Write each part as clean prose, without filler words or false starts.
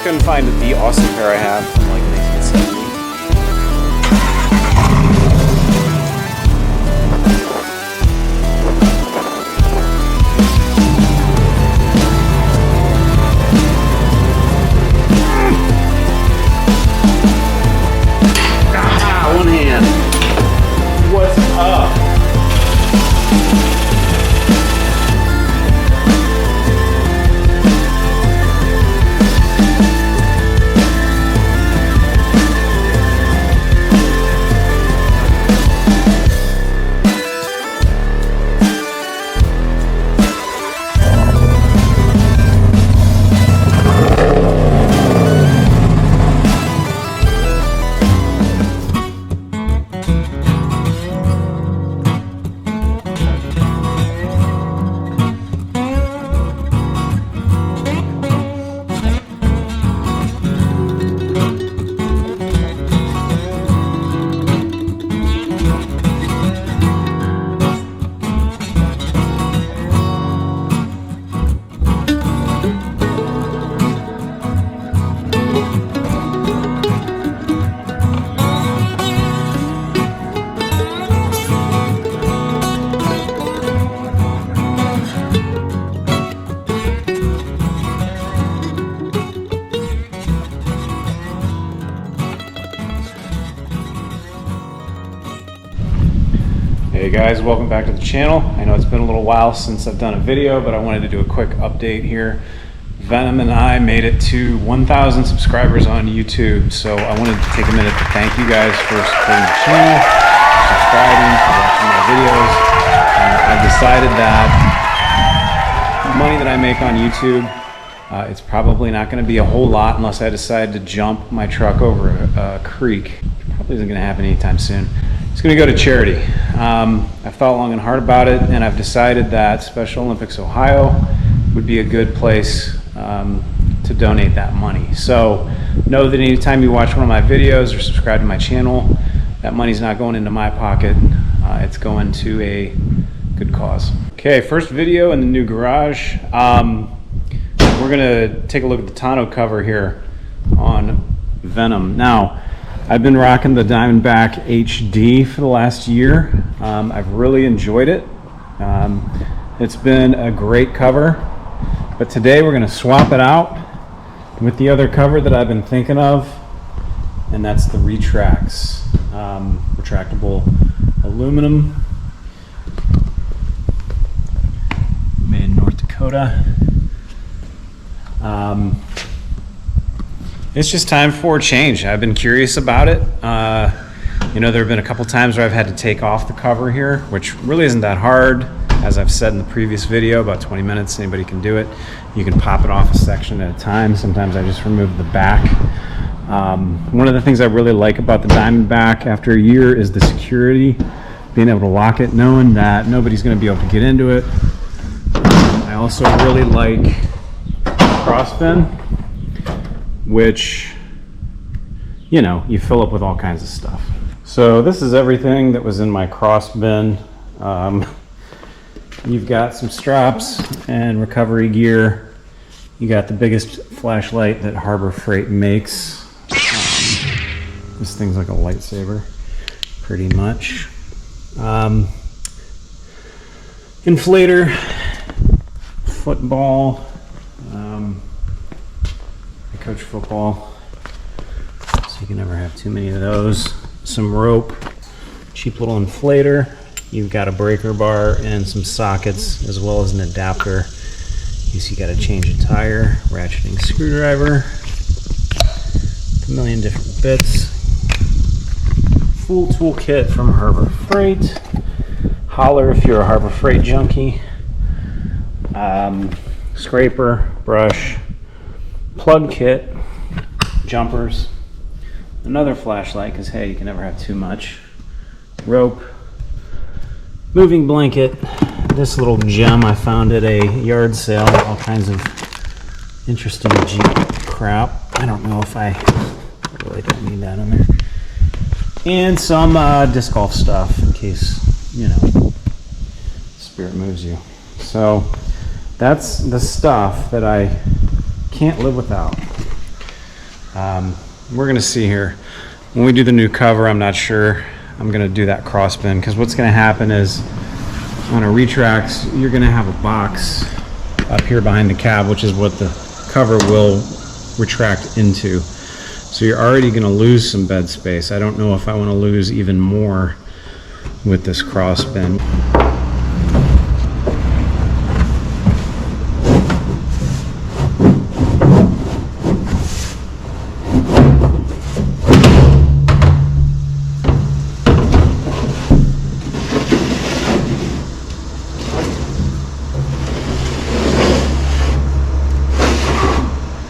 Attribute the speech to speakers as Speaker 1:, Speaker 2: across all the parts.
Speaker 1: couldn't find the awesome pair I have from like 1970. One hand. What's up? Hey guys, welcome back to the channel. I know it's been a little while since I've done a video, but I wanted to do a quick update here. Venom and I made it to 1,000 subscribers on YouTube, so I wanted to take a minute to thank you guys for supporting the channel, subscribing, for watching my videos. I've decided that the money that I make on YouTube, it's probably not going to be a whole lot unless I decide to jump my truck over a creek. Probably isn't going to happen anytime soon. It's going to go to charity. I've thought long and hard about it, and I've decided that Special Olympics Ohio would be a good place to donate that money. So know that anytime you watch one of my videos or subscribe to my channel, that money's not going into my pocket. It's going to a good cause. Okay, first video in the new garage. We're going to take a look at the tonneau cover here on Venom. Now, I've been rocking the Diamondback HD for the last year. I've really enjoyed it. It's been a great cover, but today we're going to swap it out with the other cover that I've been thinking of, and that's the Retrax retractable aluminum, made in North Dakota. It's just time for a change. I've been curious about it. You know, there have been a couple times where I've had to take off the cover here, which really isn't that hard. As I've said in the previous video, about 20 minutes, anybody can do it. You can pop it off a section at a time. Sometimes I just remove the back. One of the things I really like about the Diamondback after a year is the security, being able to lock it, knowing that nobody's going to be able to get into it. I also really like crossbin, which, you know, you fill up with all kinds of stuff. So this is everything that was in my cross bin. You've got some straps and recovery gear. You got the biggest flashlight that Harbor Freight makes. This thing's like a lightsaber, pretty much. Inflator, football, I coach football, so you can never have too many of those. Some rope, cheap little inflator. You've got a breaker bar and some sockets, as well as an adapter. You see, you got to change a tire, ratcheting screwdriver, a million different bits. Full toolkit from Harbor Freight. Holler if you're a Harbor Freight junkie. Scraper, brush, plug kit, jumpers, another flashlight, because hey, you can never have too much, rope, moving blanket, this little gem I found at a yard sale, all kinds of interesting Jeep crap. I don't know if I really don't need that in there. And some disc golf stuff in case, you know, spirit moves you. So that's the stuff that I can't live without. We're gonna see here. When we do the new cover, I'm not sure I'm gonna do that cross bin, because what's gonna happen is on a Retrax, you're gonna have a box up here behind the cab, which is what the cover will retract into. So you're already gonna lose some bed space. I don't know if I wanna lose even more with this cross bin.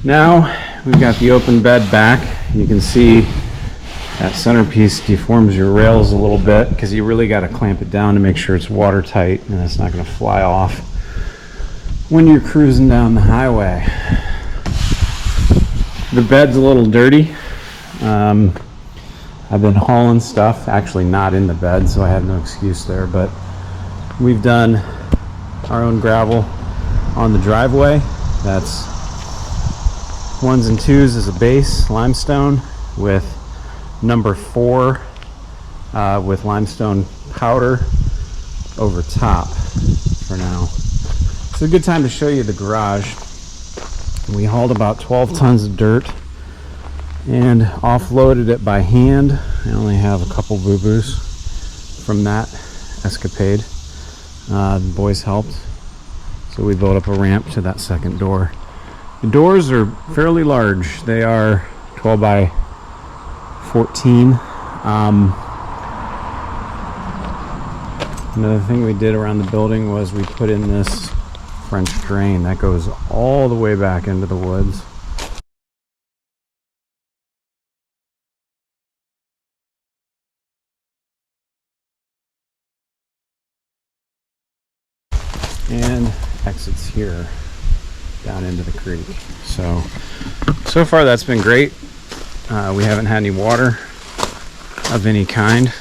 Speaker 1: Now we've got the open bed back. You can see that centerpiece deforms your rails a little bit because you really got to clamp it down to make sure it's watertight and it's not going to fly off when you're cruising down the highway. The bed's a little dirty. I've been hauling stuff, actually not in the bed, so I have no excuse there, but we've done our own gravel on the driveway. That's 1s and 2s as a base, limestone, with number 4 with limestone powder over top for now. It's a good time to show you the garage. We hauled about 12 tons of dirt and offloaded it by hand. I only have a couple boo-boos from that escapade. The boys helped, so we built up a ramp to that second door. The doors are fairly large. They are 12 by 14. Another thing we did around the building was we put in this French drain that goes all the way back into the woods. And exits here down into the creek. So far that's been great. We haven't had any water of any kind.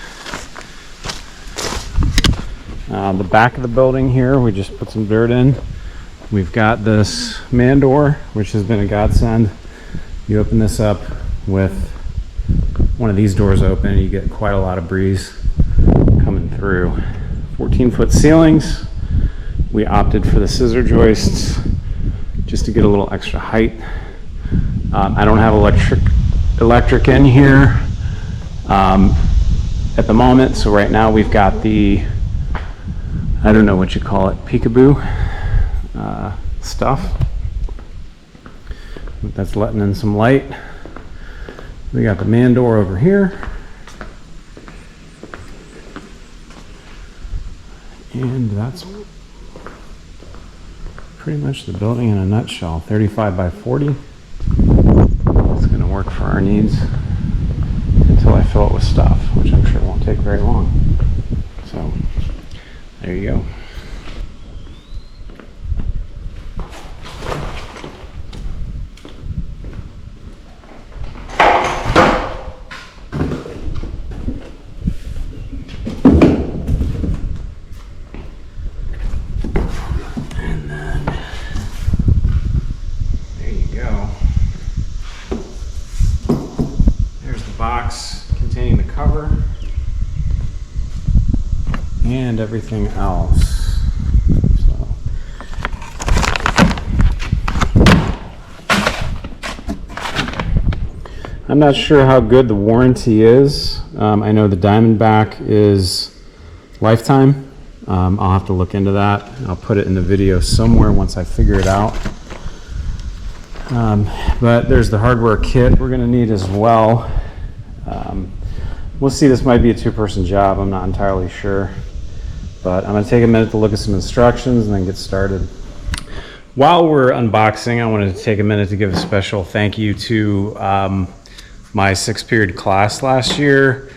Speaker 1: The back of the building here, we just put some dirt in. We've got this man door, which has been a godsend. You open this up with one of these doors open and you get quite a lot of breeze coming through. 14-foot ceilings. We opted for the scissor joists just to get a little extra height. I don't have electric in here at the moment, so right now we've got the, I don't know what you call it, peekaboo stuff that's letting in some light. We got the man door over here, and that's pretty much the building in a nutshell. 35 by 40. It's going to work for our needs until I fill it with stuff, which I'm sure won't take very long. So there you go. Box containing the cover and everything else. So I'm not sure how good the warranty is. I know the Diamondback is lifetime. I'll have to look into that. I'll put it in the video somewhere once I figure it out. But there's the hardware kit we're going to need as well. We'll see, this might be a two-person job, I'm not entirely sure. But I'm going to take a minute to look at some instructions and then get started. While we're unboxing, I wanted to take a minute to give a special thank you to my 6th period class last year,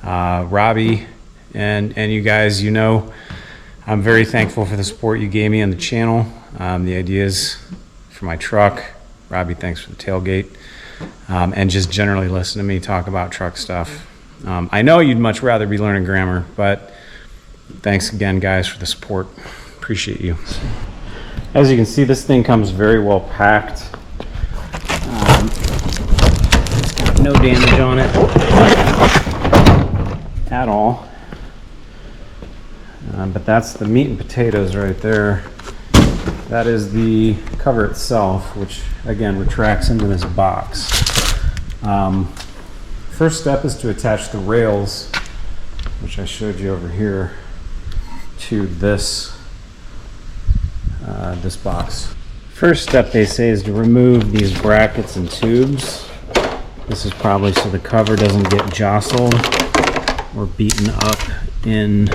Speaker 1: Robbie, and you guys. You know, I'm very thankful for the support you gave me on the channel, the ideas for my truck. Robbie, thanks for the tailgate. And just generally listen to me talk about truck stuff. I know you'd much rather be learning grammar, but thanks again, guys, for the support. Appreciate you. As you can see, this thing comes very well packed. no damage on it at all. But that's the meat and potatoes right there. That is the cover itself, which again retracts into this box. First step is to attach the rails, which I showed you over here, to this this box. First step, they say, is to remove these brackets and tubes. This is probably so the cover doesn't get jostled or beaten up in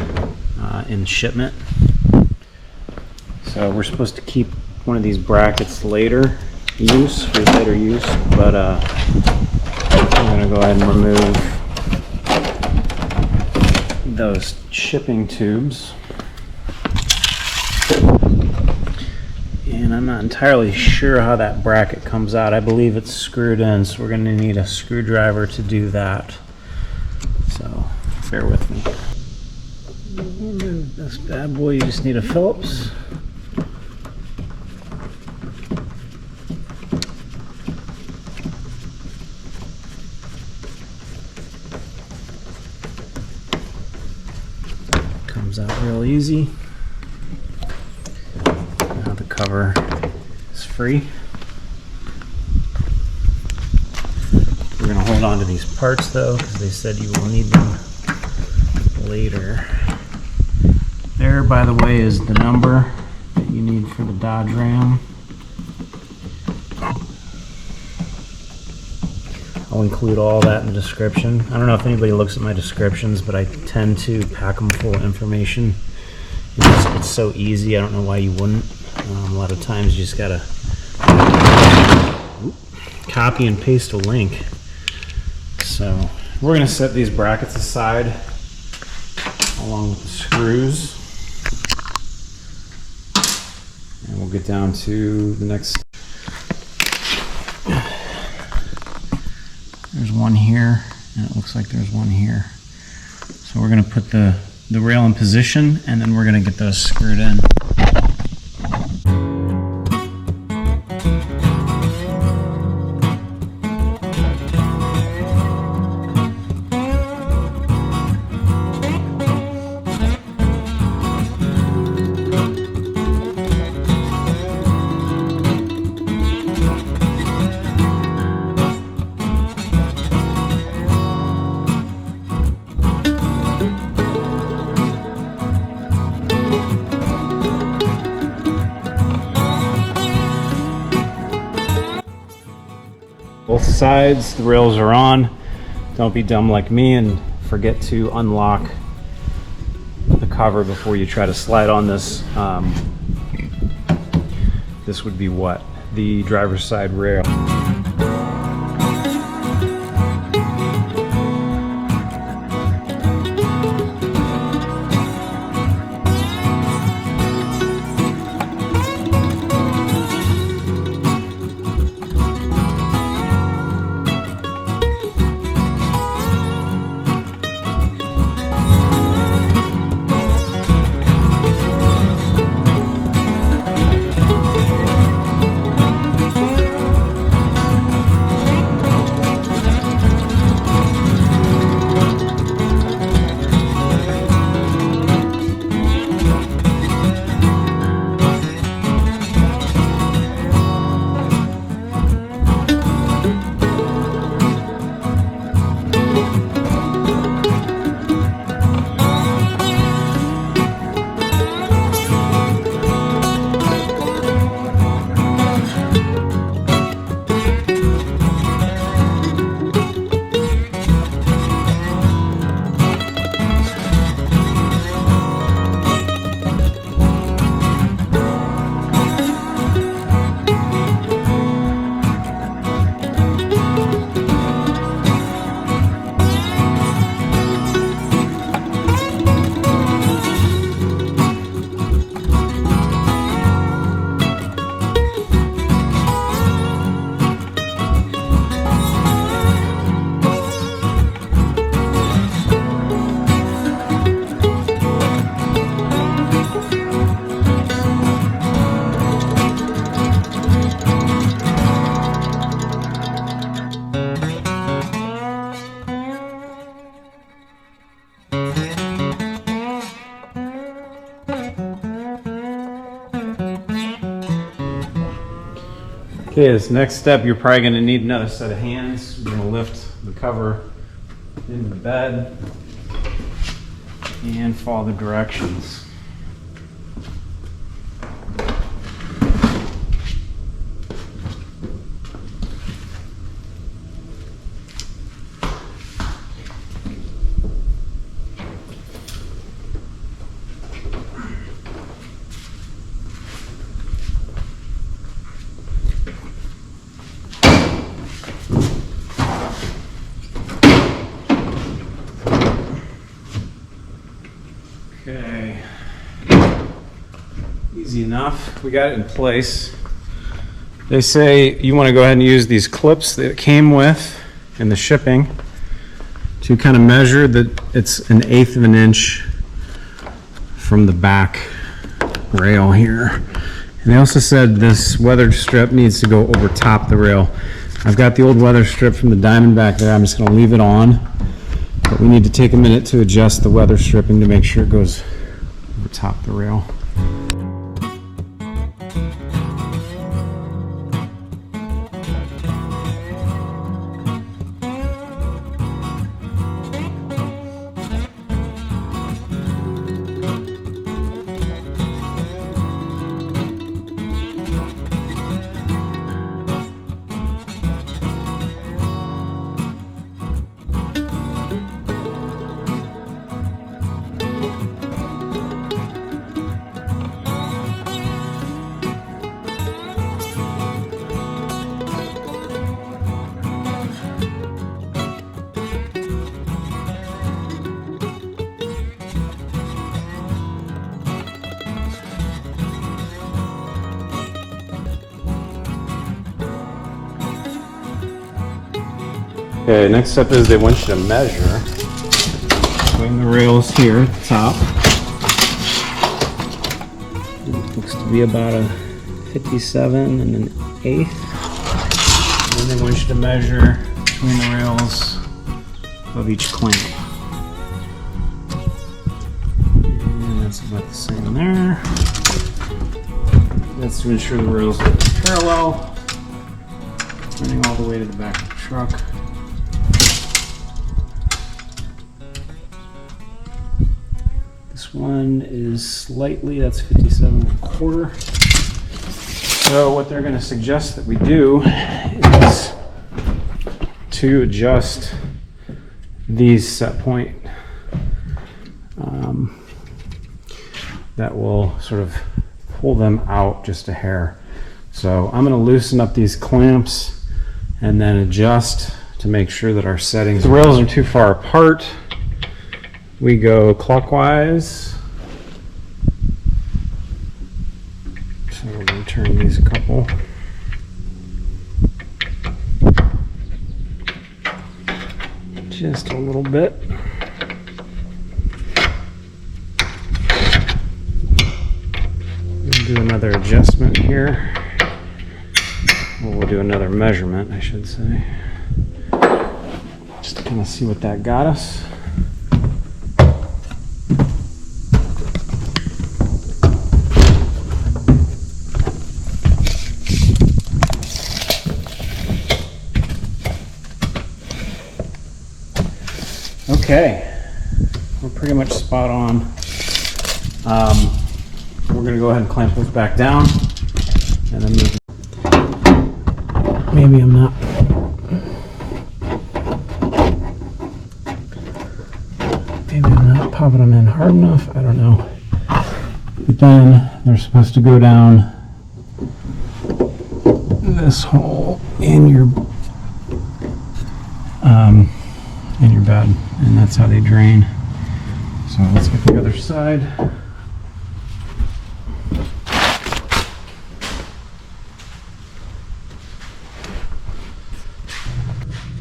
Speaker 1: shipment. So we're supposed to keep one of these brackets for later use, but I'm going to go ahead and remove those shipping tubes. And I'm not entirely sure how that bracket comes out. I believe it's screwed in, so we're going to need a screwdriver to do that. So bear with me. Remove this bad boy. You just need a Phillips. Comes out real easy. Now the cover is free. We're going to hold on to these parts though, because they said you will need them later. There, by the way, is the number that you need for the Dodge Ram. I'll include all that in the description. I don't know if anybody looks at my descriptions, but I tend to pack them full of information. It's so easy, I don't know why you wouldn't. A lot of times you just gotta copy and paste a link. So we're gonna set these brackets aside along with the screws. And we'll get down to the next. There's one here, and it looks like there's one here. So we're going to put the rail in position, and then we're going to get those screwed in. Both sides, the rails are on. Don't be dumb like me and forget to unlock the cover before you try to slide on this. This would be what? The driver's side rail. Okay, this next step, you're probably going to need another set of hands. We're going to lift the cover into the bed and follow the directions. Okay, easy enough. We got it in place. They say you want to go ahead and use these clips that it came with in the shipping to kind of measure that it's 1/8 of an inch from the back rail here. And they also said this weather strip needs to go over top the rail. I've got the old weather strip from the Diamondback there. I'm just going to leave it on. But we need to take a minute to adjust the weather stripping to make sure it goes over top the rail. Okay, next step is they want you to measure between the rails here at the top. It looks to be about a 57 and 1/8. And then they want you to measure between the rails of each clamp. And that's about the same there. That's to ensure the rails are parallel, running all the way to the back of the truck. This one is slightly, that's 57 1/4. So what they're going to suggest that we do is to adjust these set point that will sort of pull them out just a hair. So I'm going to loosen up these clamps and then adjust to make sure that our settings, the rails are too far apart. We go clockwise. So we're going to turn these a couple. Just a little bit. We'll do another adjustment here. Well, we'll do another measurement, I should say. Just to kind of see what that got us. Okay, we're pretty much spot on. We're going to go ahead and clamp those back down, and then maybe I'm not. Maybe I'm not popping them in hard enough. I don't know. But then they're supposed to go down this hole in your bed, and that's how they drain. So let's get the other side.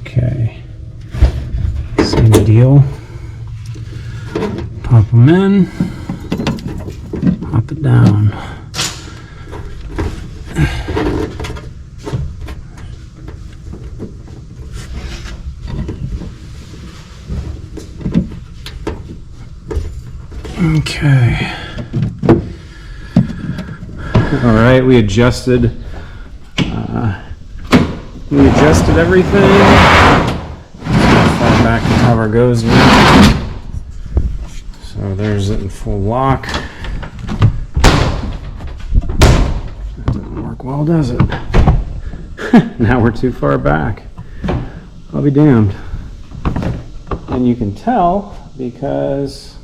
Speaker 1: Okay, same deal. Pop them in, pop it down. Okay. All right, we adjusted adjusted everything. Far back the cover goes now. So there's it in full lock. That doesn't work well, does it? Now we're too far back. I'll be damned. And you can tell because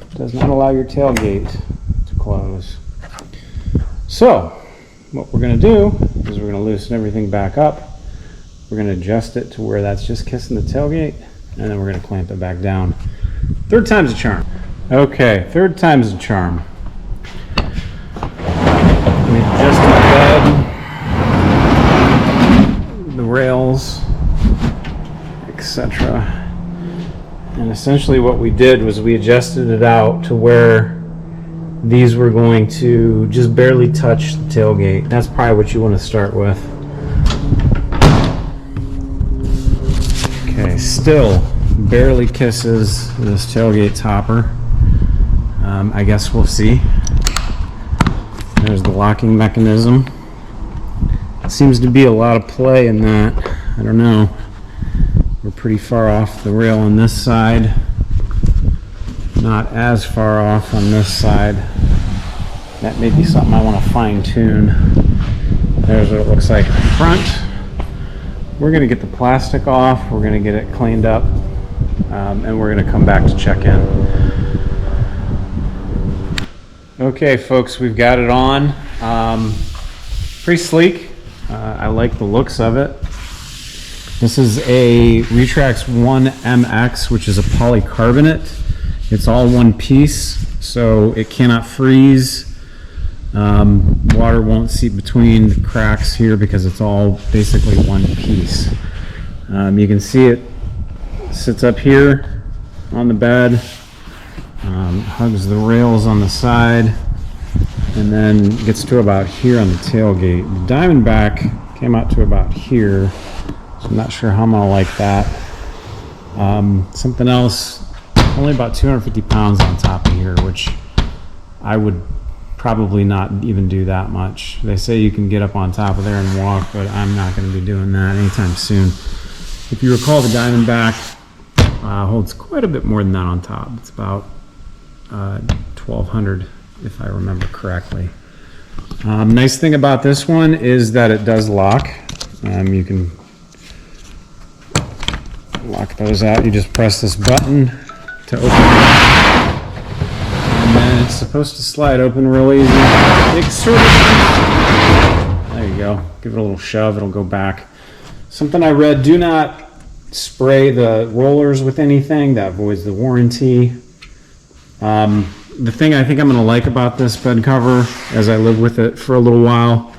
Speaker 1: it does not allow your tailgate to close. So what we're going to do is we're going to loosen everything back up. We're going to adjust it to where that's just kissing the tailgate, and then we're going to clamp it back down. Third time's a charm. Okay, third time's a charm. We adjust the bed, the rails, etc. And essentially what we did was we adjusted it out to where these were going to just barely touch the tailgate. That's probably what you want to start with. Okay, still barely kisses this tailgate topper. I guess we'll see. There's the locking mechanism. Seems to be a lot of play in that. I don't know. We're pretty far off the rail on this side. Not as far off on this side. That may be something I want to fine tune. There's what it looks like in the front. We're going to get the plastic off. We're going to get it cleaned up. And we're going to come back to check in. Okay, folks, we've got it on. Pretty sleek. I like the looks of it. This is a RetraxONE MX, which is a polycarbonate. It's all one piece, so it cannot freeze. Water won't seep between the cracks here because it's all basically one piece. You can see it sits up here on the bed, hugs the rails on the side, and then gets to about here on the tailgate. The Diamondback came out to about here, so I'm not sure how I'm gonna like that. Something else, only about 250 pounds on top of here, which I would probably not even do that much. They say you can get up on top of there and walk, but I'm not going to be doing that anytime soon. If you recall, the Diamondback holds quite a bit more than that on top. It's about 1,200 if I remember correctly. Nice thing about this one is that it does lock. You can lock those out. You just press this button to open it. And then it's supposed to slide open real easy. There you go. Give it a little shove, it'll go back. Something I read, do not spray the rollers with anything. That voids the warranty. The thing I think I'm going to like about this bed cover, as I live with it for a little while,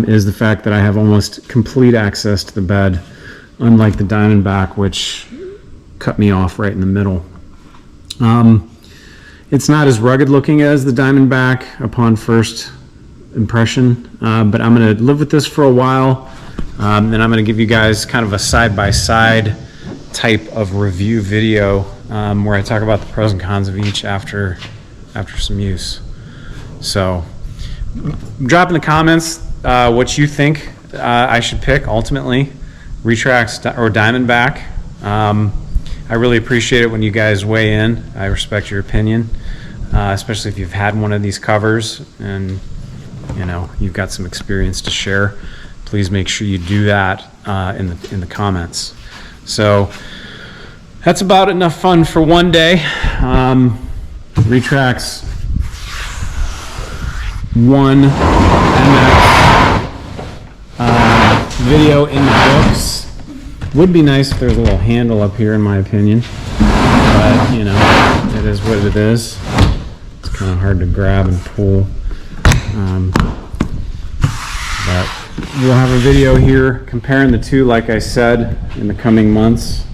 Speaker 1: is the fact that I have almost complete access to the bed, unlike the Diamondback, which cut me off right in the middle. It's not as rugged looking as the Diamondback upon first impression, but I'm going to live with this for a while, and I'm going to give you guys kind of a side-by-side type of review video where I talk about the pros and cons of each after some use. So drop in the comments what you think I should pick ultimately, Retrax or Diamondback. I really appreciate it when you guys weigh in. I respect your opinion, especially if you've had one of these covers and you know you've got some experience to share. Please make sure you do that in the comments. So that's about enough fun for one day. RetraxONE MX video in the books. Would be nice if there's a little handle up here, in my opinion, but you know, it is what it is. It's kind of hard to grab and pull, but we'll have a video here comparing the two, like I said, in the coming months.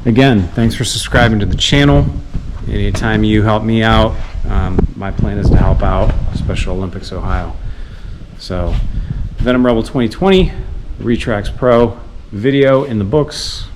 Speaker 1: Again, thanks for subscribing to the channel. Anytime you help me out, my plan is to help out Special Olympics Ohio. So Venom Rebel 2020, Retrax Pro video in the books.